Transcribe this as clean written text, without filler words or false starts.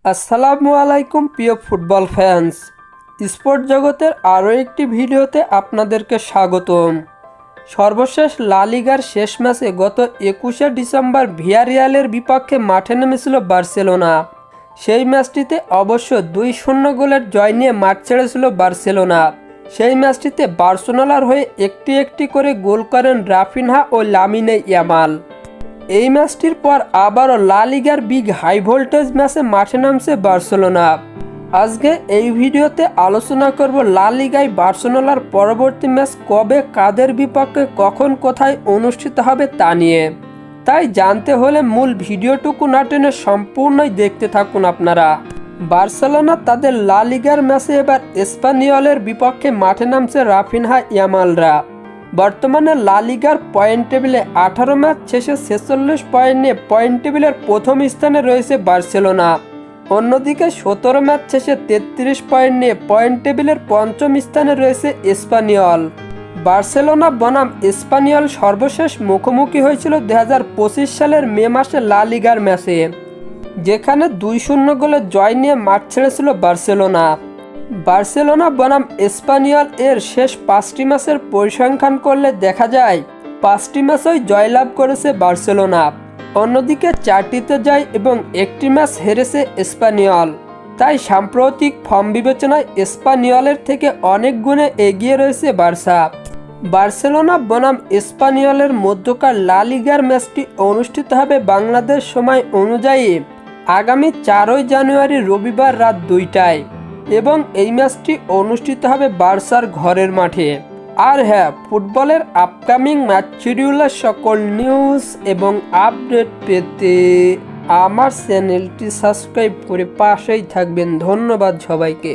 আসসালামু আলাইকুম প্রিয় ফুটবল ফ্যান্স, স্পোর্ট জগতের আরও একটি ভিডিওতে আপনাদেরকে স্বাগতম। সর্বশেষ লা লিগার শেষ ম্যাচে গত 21শে ডিসেম্বর ভিয়ারিয়ালের বিপক্ষে মাঠে নেমেছিল বার্সেলোনা। সেই ম্যাচটিতে অবশ্য 2-0 গোলের জয় নিয়ে মাঠ ছেড়েছিল বার্সেলোনা। সেই ম্যাচটিতে বার্সেলোনার হয়ে একটি একটি করে গোল করেন রাফিনহা ও লামিনে ইয়ামাল। এই ম্যাচটির পর আবারও লা লিগার বিগ হাই ভোল্টেজ ম্যাচে মাঠে নামছে বার্সেলোনা। আজকে এই ভিডিওতে আলোচনা করব লা লিগায় বার্সেলোনার পরবর্তী ম্যাচ কবে, কাদের বিপক্ষে, কখন, কোথায় অনুষ্ঠিত হবে তা নিয়ে। তাই জানতে হলে মূল ভিডিওটুকু না টেনে সম্পূর্ণই দেখতে থাকুন আপনারা। বার্সেলোনা তাদের লা লিগার ম্যাচে এবার এসপানিওলের বিপক্ষে মাঠে নামছে রাফিনহা ইয়ামালরা। বর্তমানে লা লিগার পয়েন্ট টেবিলে 18 ম্যাচ শেষে 46 পয়েন্ট নিয়ে পয়েন্ট টেবিলের প্রথম স্থানে রয়েছে বার্সেলোনা। অন্যদিকে 17 ম্যাচ শেষে 33 পয়েন্ট নিয়ে পয়েন্ট টেবিলের পঞ্চম স্থানে রয়েছে এসপানিওল। বার্সেলোনা বনাম এসপানিওল সর্বশেষ মুখোমুখি হয়েছিল 2025 সালের মে মাসে লা লিগার ম্যাচে, যেখানে 2-0 গোলের জয় নিয়ে মাঠ ছেড়েছিল বার্সেলোনা। বার্সেলোনা বনাম এসপানিওল এর শেষ 5টি ম্যাচের পরিসংখ্যান করলে দেখা যায় 5টি ম্যাচই জয়লাভ করেছে বার্সেলোনা। অন্যদিকে 4টিতে জয় এবং 1টি ম্যাচ হেরেছে এসপানিওল। তাই সাম্প্রতিক ফর্ম বিবেচনায় এসপানিওলের থেকে অনেক গুণে এগিয়ে রয়েছে বার্সা। বার্সেলোনা বনাম এসপানিওলের মধ্যকার লা লিগার ম্যাচটি অনুষ্ঠিত হবে বাংলাদেশ সময় অনুযায়ী আগামী 4 জানুয়ারি রবিবার রাত 2টায় এবং এই ম্যাচটি অনুষ্ঠিত হবে বার্সার ঘরের মাঠে। আর হ্যাঁ, ফুটবলের আপকামিং ম্যাচ শিডিউলের সকল নিউজ এবং আপডেট পেতে আমার চ্যানেলটি সাবস্ক্রাইব করে পাশেই থাকবেন। ধন্যবাদ সবাইকে।